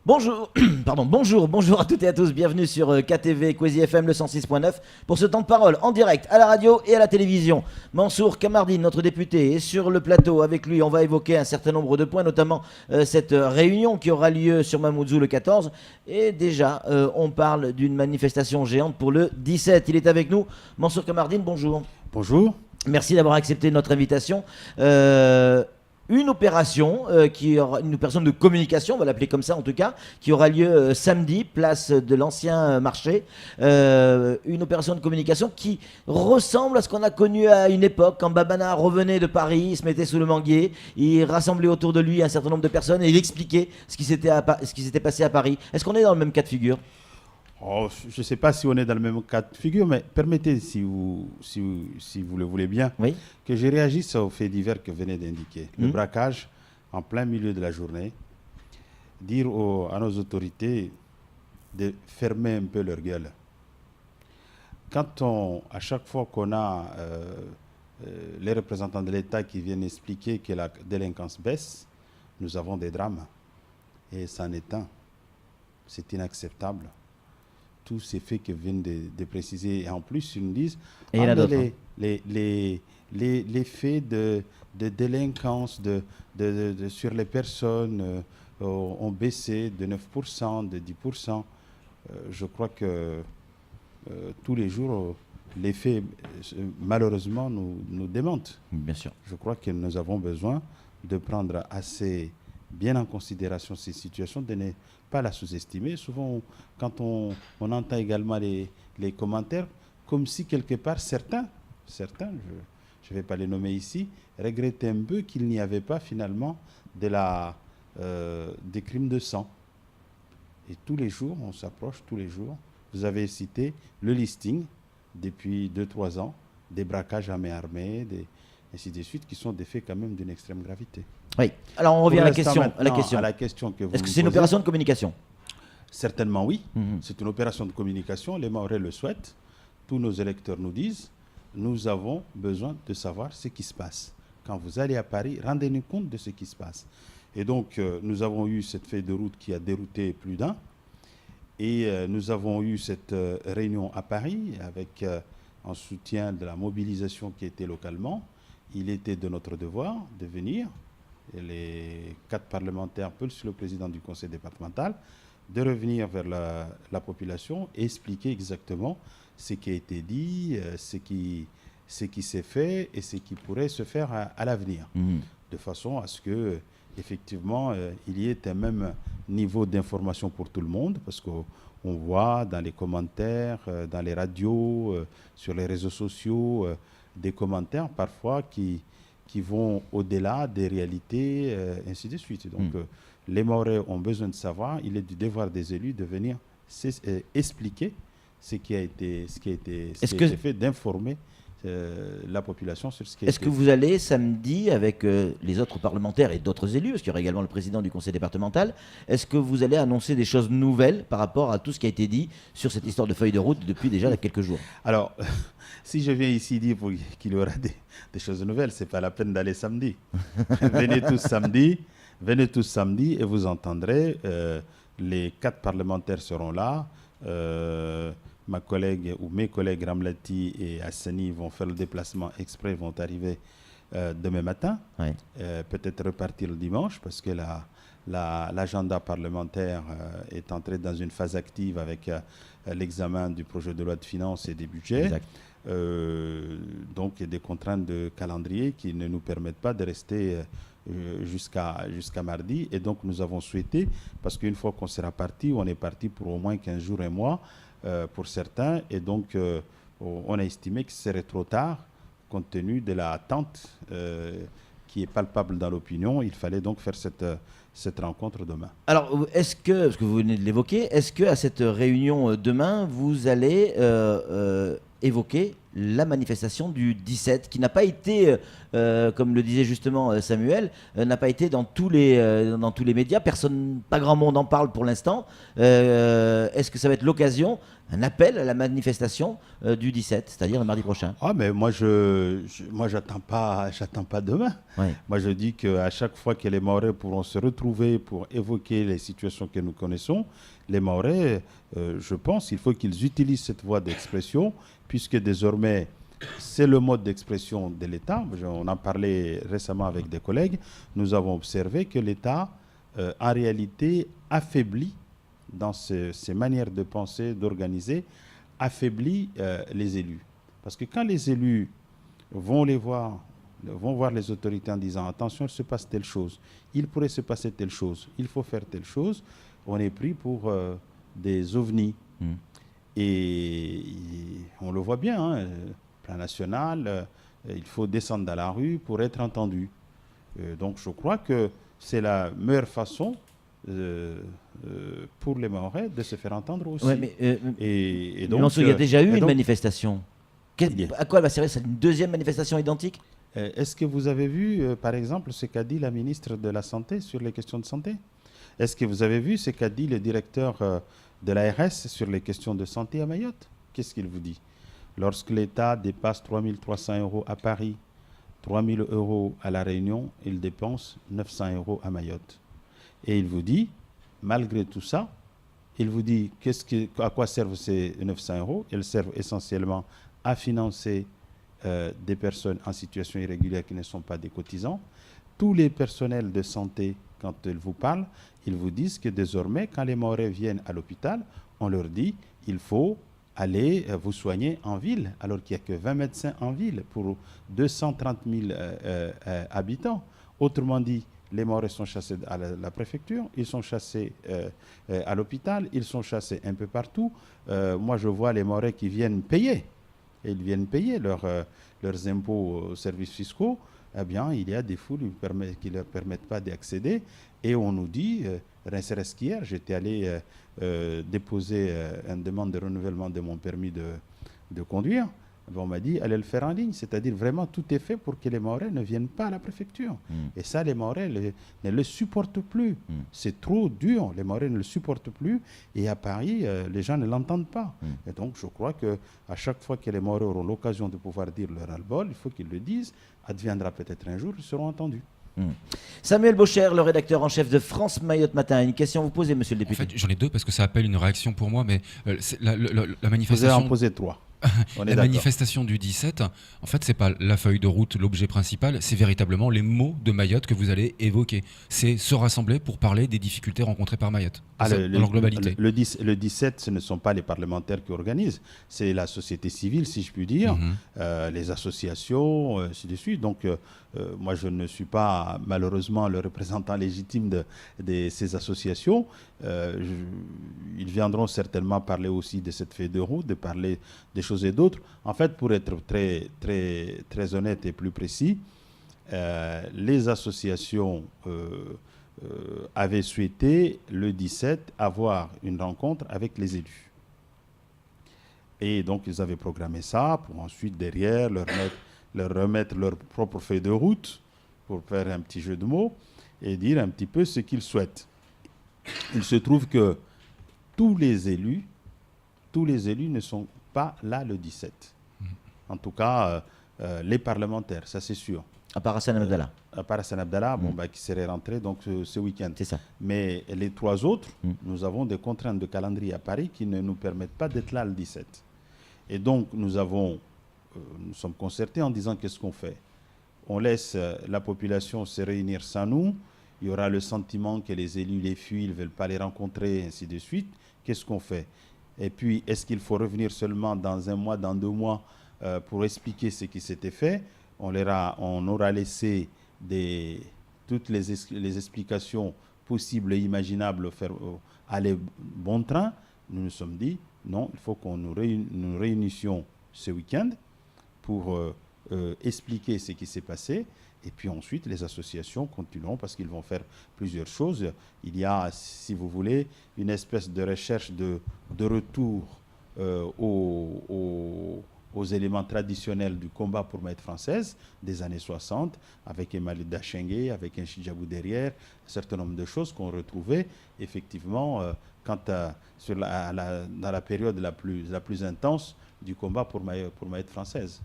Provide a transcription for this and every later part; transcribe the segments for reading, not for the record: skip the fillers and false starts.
Bonjour, bonjour à toutes et à tous, bienvenue sur KTV Kwezi FM le 106.9 pour ce temps de parole en direct à la radio et à la télévision. Mansour Kamardine, notre député, est sur le plateau. Avec lui, on va évoquer un certain nombre de points, notamment cette réunion qui aura lieu sur Mamoudzou le 14. Et déjà, on parle d'une manifestation géante pour le 17. Il est avec nous. Mansour Kamardine, bonjour. Bonjour. Merci d'avoir accepté notre invitation. Une opération une opération de communication, on va l'appeler comme ça en tout cas, qui aura lieu samedi, place de l'ancien marché. Une opération de communication qui ressemble à ce qu'on a connu à une époque, quand Babana revenait de Paris, il se mettait sous le manguier, il rassemblait autour de lui un certain nombre de personnes et il expliquait ce qui s'était passé à Paris. Est-ce qu'on est dans le même cas de figure ? Je ne sais pas si on est dans le même cas de figure, mais permettez, si vous le voulez bien, Oui. que je réagisse aux faits divers que vous venez d'indiquer. Le braquage en plein milieu de la journée, dire à nos autorités de fermer un peu leur gueule. À chaque fois qu'on a les représentants de l'État qui viennent expliquer que la délinquance baisse, nous avons des drames. Et c'en est un. C'est inacceptable. Tous ces faits que viennent de préciser. Et en plus, ils nous disent les faits de délinquance sur les personnes ont baissé de 9%, de 10%. Je crois que tous les jours, les faits, malheureusement, nous démentent. Bien sûr. Je crois que nous avons besoin de prendre assez bien en considération ces situations, de ne pas la sous-estimer. Souvent, quand on entend également les commentaires, comme si quelque part certains, je ne vais pas les nommer ici, regrettaient un peu qu'il n'y avait pas finalement des crimes de sang. Et tous les jours, on s'approche, tous les jours. Vous avez cité le listing depuis 2-3 ans, des braquages à main armée, ainsi de suite, qui sont des faits quand même d'une extrême gravité. Oui. Alors on revient à la question. À la question que vous Est-ce que me c'est une posez. opération de communication ? Certainement oui. Mhm. C'est une opération de communication. Les Mahorais le souhaitent. Tous nos électeurs nous disent, nous avons besoin de savoir ce qui se passe. Quand vous allez à Paris, rendez-nous compte de ce qui se passe. Et donc, nous avons eu cette feuille de route qui a dérouté plus d'un. Et nous avons eu cette réunion à Paris avec en soutien de la mobilisation qui était localement. Il était de notre devoir de venir, et les 4 parlementaires, plus le président du conseil départemental, de revenir vers la population et expliquer exactement ce qui a été dit, ce qui s'est fait et ce qui pourrait se faire à l'avenir, de façon à ce que effectivement il y ait un même niveau d'information pour tout le monde, parce qu'on voit dans les commentaires, dans les radios, sur les réseaux sociaux, des commentaires parfois qui vont au-delà des réalités, ainsi de suite. Donc, les Mahorais ont besoin de savoir, il est du devoir des élus de venir expliquer ce qui a été fait, d'informer la population sur ce qui a été fait. Est-ce que vous allez samedi avec les autres parlementaires et d'autres élus, parce qu'il y aura également le président du conseil départemental, est-ce que vous allez annoncer des choses nouvelles par rapport à tout ce qui a été dit sur cette histoire de feuille de route depuis déjà quelques jours ? Alors, si je viens ici dire qu'il y aura des choses nouvelles, ce n'est pas la peine d'aller samedi. Venez tous samedi et vous entendrez, les 4 parlementaires seront là. Ma collègue ou mes collègues Ramlati et Hassani vont faire le déplacement exprès, vont arriver demain matin, Ouais. peut-être repartir le dimanche, parce que l'agenda parlementaire est entré dans une phase active avec l'examen du projet de loi de finances et des budgets. Exact. Donc il y a des contraintes de calendrier qui ne nous permettent pas de rester jusqu'à mardi. Et donc nous avons souhaité, parce qu'une fois qu'on sera parti, on est parti pour au moins 15 jours, un mois, pour certains. Et donc on a estimé que ce serait trop tard, compte tenu de l'attente qui est palpable dans l'opinion. Il fallait donc faire cette rencontre demain. Alors, parce que vous venez de l'évoquer, est-ce qu'à cette réunion demain, vous allez évoquer la manifestation du 17, qui n'a pas été, comme le disait justement Samuel, n'a pas été dans tous les médias. Personne, pas grand monde en parle pour l'instant. Est-ce que ça va être l'occasion, un appel à la manifestation du 17, c'est-à-dire le mardi prochain? Ah, mais moi, moi, j'attends pas demain. Ouais. Moi, je dis qu'à chaque fois que les Mahorais pourront se retrouver pour évoquer les situations que nous connaissons, les Mahorais, je pense qu'il faut qu'ils utilisent cette voie d'expression, puisque désormais, c'est le mode d'expression de l'État. On en parlait récemment avec des collègues. Nous avons observé que l'État, en réalité, affaiblit dans ses manières de penser, d'organiser, affaiblit les élus. Parce que quand les élus vont voir les autorités en disant attention, il se passe telle chose, il pourrait se passer telle chose, il faut faire telle chose, on est pris pour des ovnis. Et on le voit bien, hein, plan national, il faut descendre dans la rue pour être entendu. Donc je crois que c'est la meilleure façon pour les Mahorais de se faire entendre aussi. Ouais, mais, et donc, Mansour, il y a déjà eu une donc, manifestation. À quoi elle va servir? C'est une deuxième manifestation identique? Est-ce que vous avez vu, par exemple, ce qu'a dit la ministre de la Santé sur les questions de santé? Est-ce que vous avez vu ce qu'a dit le directeur de l'ARS sur les questions de santé à Mayotte? Qu'est-ce qu'il vous dit? Lorsque l'État dépasse 3 300 € à Paris, 3 000 € à La Réunion, il dépense 900 € à Mayotte. Et il vous dit, malgré tout ça, il vous dit à quoi servent ces 900 €? Elles servent essentiellement à financer des personnes en situation irrégulière qui ne sont pas des cotisants. Tous les personnels de santé, quand ils vous parlent, ils vous disent que désormais, quand les Mahorais viennent à l'hôpital, on leur dit il faut aller vous soigner en ville, alors qu'il n'y a que 20 médecins en ville pour 230 000 habitants. Autrement dit, les Mahorais sont chassés à la préfecture, ils sont chassés à l'hôpital, ils sont chassés un peu partout. Moi, je vois les Mahorais qui viennent payer. Et ils viennent payer leurs impôts aux services fiscaux. Eh bien, il y a des foules qui ne leur permettent pas d'y accéder. Et on nous dit, serait-ce qu'hier, j'étais allé déposer une demande de renouvellement de mon permis de conduire. On m'a dit, allez le faire en ligne. C'est-à-dire, vraiment, tout est fait pour que les Mahorais ne viennent pas à la préfecture. Et ça, les Mahorais ne le supportent plus. C'est trop dur. Les Mahorais ne le supportent plus. Et à Paris, les gens ne l'entendent pas. Et donc, je crois qu'à chaque fois que les Mahorais auront l'occasion de pouvoir dire leur ras-le-bol, il faut qu'ils le disent. Adviendra peut-être un jour, ils seront entendus. Samuel Baucher, le rédacteur en chef de France Mayotte Matin, une question à vous poser, monsieur le député. En fait, j'en ai deux parce que ça appelle une réaction pour moi, mais la Vous manifestation. allez en poser trois. La manifestation du 17, en fait, c'est pas la feuille de route, l'objet principal, c'est véritablement les mots de Mayotte que vous allez évoquer. C'est se rassembler pour parler des difficultés rencontrées par Mayotte, dans leur globalité. Le 17, ce ne sont pas les parlementaires qui organisent, c'est la société civile, si je puis dire, les associations, ainsi de suite. Donc, moi, je ne suis pas malheureusement le représentant légitime de ces associations. Ils viendront certainement parler aussi de cette feuille de route, de parler des choses et d'autres. En fait, pour être très, très, très honnête et plus précis, les associations avaient souhaité le 17 avoir une rencontre avec les élus. Et donc, ils avaient programmé ça pour ensuite, derrière, leur remettre leur propre feuille de route pour faire un petit jeu de mots et dire un petit peu ce qu'ils souhaitent. Il se trouve que tous les élus ne sont pas là le 17. En tout cas, les parlementaires, ça c'est sûr. À part Hassan Abdallah. À part Hassan Abdallah, qui serait rentré donc, ce week-end. C'est ça. Mais les trois autres, nous avons des contraintes de calendrier à Paris qui ne nous permettent pas d'être là le 17. Et donc, nous sommes concertés en disant qu'est-ce qu'on fait? On laisse la population se réunir sans nous. Il y aura le sentiment que les élus les fuient, ils ne veulent pas les rencontrer, ainsi de suite. Qu'est-ce qu'on fait? Et puis, est-ce qu'il faut revenir seulement dans un mois, dans 2 mois, pour expliquer ce qui s'était fait? On aura laissé toutes les explications possibles et imaginables aller bon train. Nous nous sommes dit, non, il faut qu'on nous réunissions ce week-end pour expliquer ce qui s'est passé. Et puis ensuite, les associations continueront parce qu'ils vont faire plusieurs choses. Il y a, si vous voulez, une espèce de recherche de retour aux éléments traditionnels du combat pour Mayotte française des années 60, avec Emmanuel Dachengue, avec un Chidjabou derrière, un certain nombre de choses qu'on retrouvait effectivement dans la période la plus intense du combat pour Mayotte française.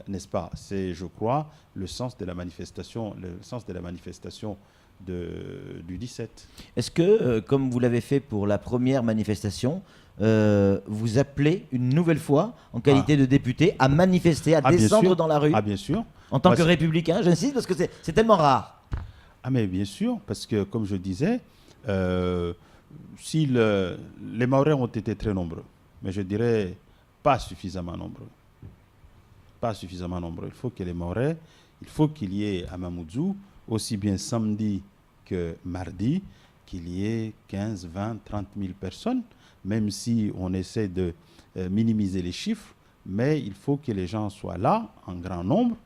N'est-ce pas? C'est, je crois, le sens de la manifestation du 17. Est-ce que, comme vous l'avez fait pour la première manifestation, vous appelez une nouvelle fois, en qualité de député, à manifester, à descendre dans la rue? Ah, bien sûr. En tant que républicain, j'insiste, parce que c'est tellement rare. Ah, mais bien sûr, parce que, comme je disais, si les Mahorais ont été très nombreux, mais je dirais pas suffisamment nombreux. Pas suffisamment nombreux. Il faut que les Mahorais, il faut qu'il y ait à Mamoudzou, aussi bien samedi que mardi, qu'il y ait 15, 20, 30 000 personnes, même si on essaie de minimiser les chiffres, mais il faut que les gens soient là, en grand nombre,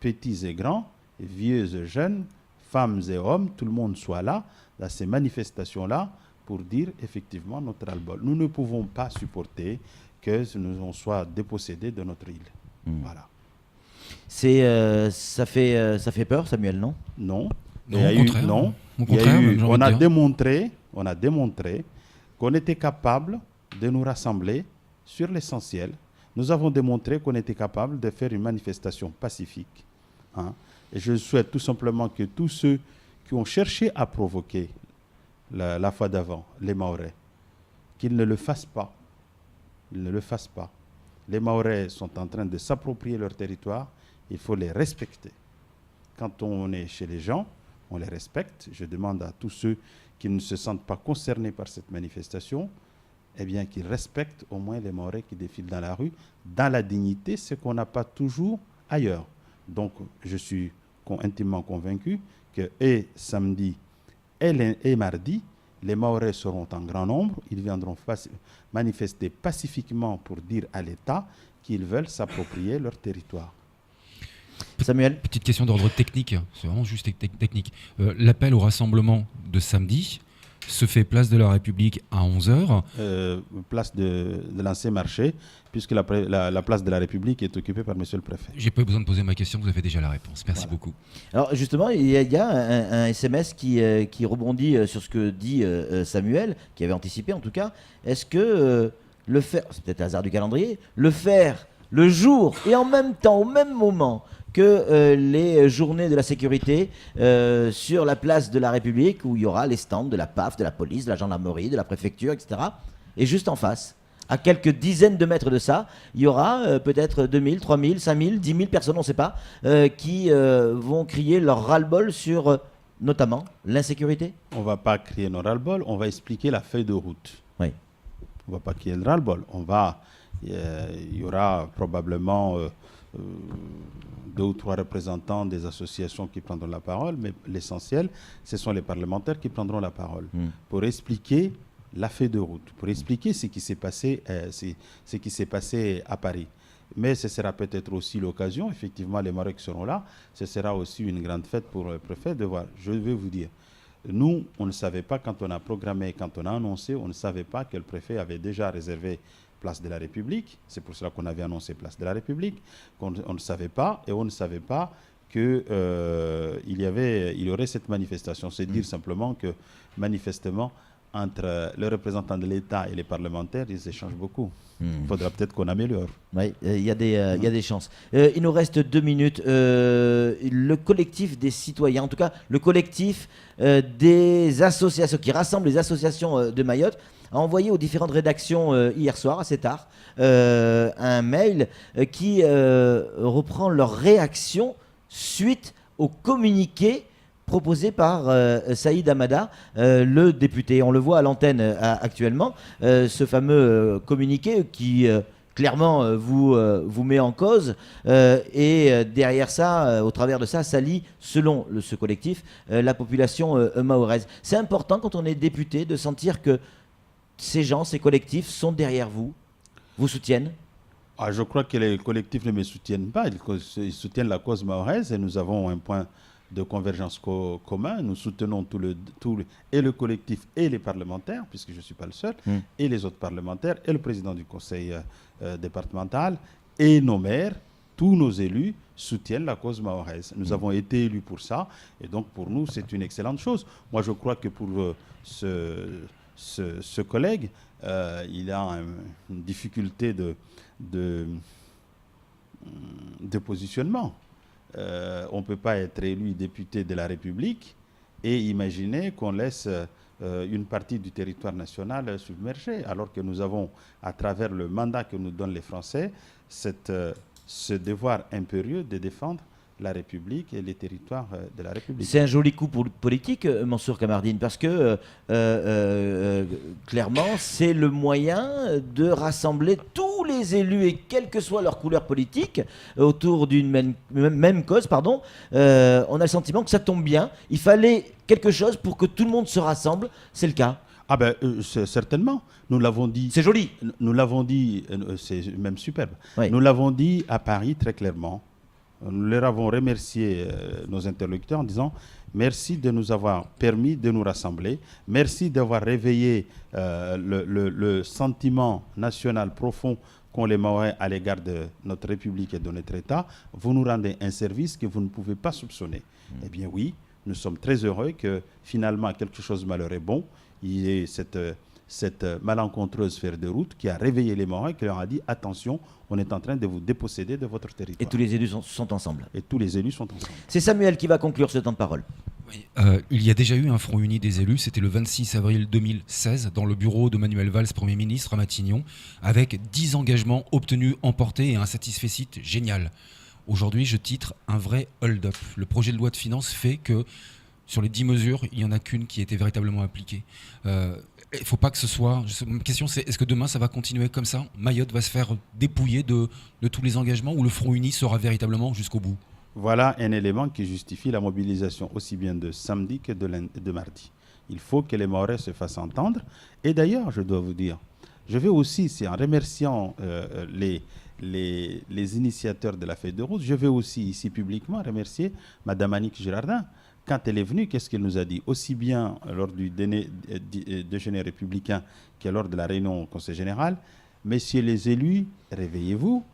petits et grands, vieux et jeunes, femmes et hommes, tout le monde soit là, dans ces manifestations-là, pour dire effectivement notre ras-le-bol. Nous ne pouvons pas supporter que nous soit dépossédés de notre île. Voilà. Ça fait peur, Samuel, non? Non. On a démontré qu'on était capable de nous rassembler sur l'essentiel. Nous avons démontré qu'on était capable de faire une manifestation pacifique. Et je souhaite tout simplement que tous ceux qui ont cherché à provoquer la fois d'avant, les Mahorais, qu'ils ne le fassent pas. Ils ne le fassent pas. Les Mahorais sont en train de s'approprier leur territoire. Il faut les respecter. Quand on est chez les gens, on les respecte. Je demande à tous ceux qui ne se sentent pas concernés par cette manifestation, eh bien, qu'ils respectent au moins les Mahorais qui défilent dans la rue, dans la dignité, ce qu'on n'a pas toujours ailleurs. Donc, je suis intimement convaincu que et samedi et mardi, les Mahorais seront en grand nombre. Ils viendront manifester pacifiquement pour dire à l'État qu'ils veulent s'approprier leur territoire. Samuel? Petite question d'ordre technique, c'est vraiment juste technique. L'appel au rassemblement de samedi se fait place de la République à 11h. Place de l'ancien marché, puisque la place de la République est occupée par monsieur le préfet. J'ai pas eu besoin de poser ma question, vous avez déjà la réponse. Merci beaucoup. Alors justement, il y a un SMS qui rebondit sur ce que dit Samuel, qui avait anticipé en tout cas. Est-ce que le faire, c'est peut-être le hasard du calendrier, le faire le jour et en même temps, au même moment que les journées de la sécurité sur la place de la République, où il y aura les stands de la PAF, de la police, de la gendarmerie, de la préfecture, etc. Et juste en face, à quelques dizaines de mètres de ça, il y aura peut-être 2000, 3000, 5000, 10 000 personnes, on ne sait pas, qui vont crier leur ras-le-bol sur notamment l'insécurité. On ne va pas crier nos ras-le-bol, on va expliquer la feuille de route. Oui. On ne va pas crier le ras-le-bol. Il y aura probablement 2 ou 3 représentants des associations qui prendront la parole, mais l'essentiel, ce sont les parlementaires qui prendront la parole pour expliquer la feuille de route, pour expliquer ce qui s'est passé à Paris. Mais ce sera peut-être aussi l'occasion, effectivement, les Mahorais qui seront là, ce sera aussi une grande fête pour le préfet de voir. Je vais vous dire, nous, on ne savait pas quand on a programmé, quand on a annoncé, on ne savait pas que le préfet avait déjà réservé place de la République. C'est pour cela qu'on avait annoncé place de la République. On ne savait pas, et on ne savait pas qu'il y aurait cette manifestation. C'est dire simplement que, manifestement, entre les représentants de l'État et les parlementaires, ils échangent beaucoup. Il faudra peut-être qu'on améliore. Oui, il y a des chances. Il nous reste 2 minutes. Le collectif des citoyens, en tout cas le collectif des associations, qui rassemble les associations de Mayotte, a envoyé aux différentes rédactions hier soir, assez tard, un mail qui reprend leur réaction suite au communiqué proposé par Saïd Hamada, le député. On le voit à l'antenne actuellement, ce fameux communiqué qui clairement vous met en cause et derrière ça, au travers de ça, salit, selon ce collectif, la population mahoraise. C'est important quand on est député de sentir que ces gens, ces collectifs sont derrière vous, vous soutiennent. Je crois que les collectifs ne me soutiennent pas, ils soutiennent la cause mahoraise et nous avons un point de convergence commun. Nous soutenons et le collectif et les parlementaires, puisque je ne suis pas le seul, et les autres parlementaires, et le président du conseil départemental, et nos maires, tous nos élus soutiennent la cause mahoraise. Nous avons été élus pour ça, et donc pour nous, c'est une excellente chose. Moi, je crois que pour ce collègue, il a une difficulté de positionnement. On ne peut pas être élu député de la République et imaginer qu'on laisse une partie du territoire national submergé, alors que nous avons, à travers le mandat que nous donnent les Français, ce devoir impérieux de défendre la République et les territoires de la République. C'est un joli coup politique, Mansour Kamardine, parce que clairement, c'est le moyen de rassembler tous les élus, et quelle que soit leur couleur politique, autour d'une même cause. On a le sentiment que ça tombe bien. Il fallait quelque chose pour que tout le monde se rassemble. C'est le cas. Ah ben, certainement. Nous l'avons dit. C'est joli. Nous l'avons dit, c'est même superbe. Oui. Nous l'avons dit à Paris très clairement. Nous leur avons remercié nos interlocuteurs en disant merci de nous avoir permis de nous rassembler, merci d'avoir réveillé le sentiment national profond qu'ont les Mahorais à l'égard de notre République et de notre État. Vous nous rendez un service que vous ne pouvez pas soupçonner. Eh bien oui, nous sommes très heureux que finalement quelque chose de malheur est bon. Il y ait cette malencontreuse sphère de route qui a réveillé les Mahorais, qui leur a dit attention, on est en train de vous déposséder de votre territoire. Et tous les élus sont ensemble. Et tous les élus sont ensemble. C'est Samuel qui va conclure ce temps de parole. Oui, il y a déjà eu un front uni des élus, c'était le 26 avril 2016 dans le bureau de Manuel Valls, Premier ministre à Matignon, avec 10 engagements obtenus, emportés et un satisfecit génial. Aujourd'hui, je titre un vrai hold-up. Le projet de loi de finances fait que sur les 10 mesures, il n'y en a qu'une qui a été véritablement appliquée. Il ne faut pas que ce soit... Ma question, c'est est-ce que demain, ça va continuer comme ça ? Mayotte va se faire dépouiller de tous les engagements, ou le Front uni sera véritablement jusqu'au bout ? Voilà un élément qui justifie la mobilisation aussi bien de samedi que de mardi. Il faut que les Mahorais se fassent entendre. Et d'ailleurs, je dois vous dire, je vais aussi, c'est en remerciant les initiateurs de la feuille de route, je vais aussi ici publiquement remercier Mme Annick Girardin. Quand elle est venue, qu'est-ce qu'elle nous a dit ? Aussi bien lors du déjeuner républicain que lors de la réunion au Conseil général, messieurs les élus, réveillez-vous,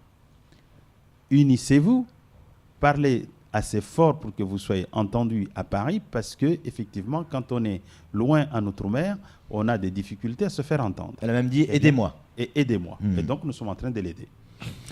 unissez-vous, parlez assez fort pour que vous soyez entendus à Paris, parce que effectivement, quand on est loin en outre-mer, on a des difficultés à se faire entendre. Elle a même dit aidez-moi. Et aidez-moi. Et donc nous sommes en train de l'aider.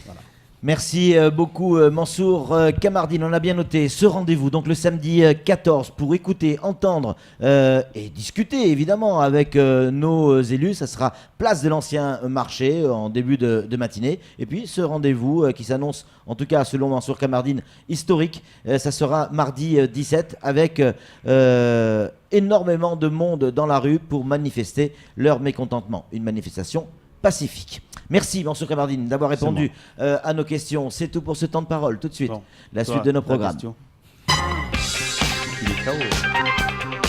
Voilà. Merci beaucoup Mansour Kamardine, on a bien noté ce rendez-vous donc le samedi 14 pour écouter, entendre et discuter évidemment avec nos élus. Ça sera place de l'ancien marché en début de matinée, et puis ce rendez-vous qui s'annonce, en tout cas selon Mansour Kamardine, historique, ça sera mardi 17 avec énormément de monde dans la rue pour manifester leur mécontentement, une manifestation pacifique. Merci Mansour Kamardine d'avoir répondu à nos questions. C'est tout pour ce temps de parole. Tout de suite, la suite de nos programmes. Il est KO.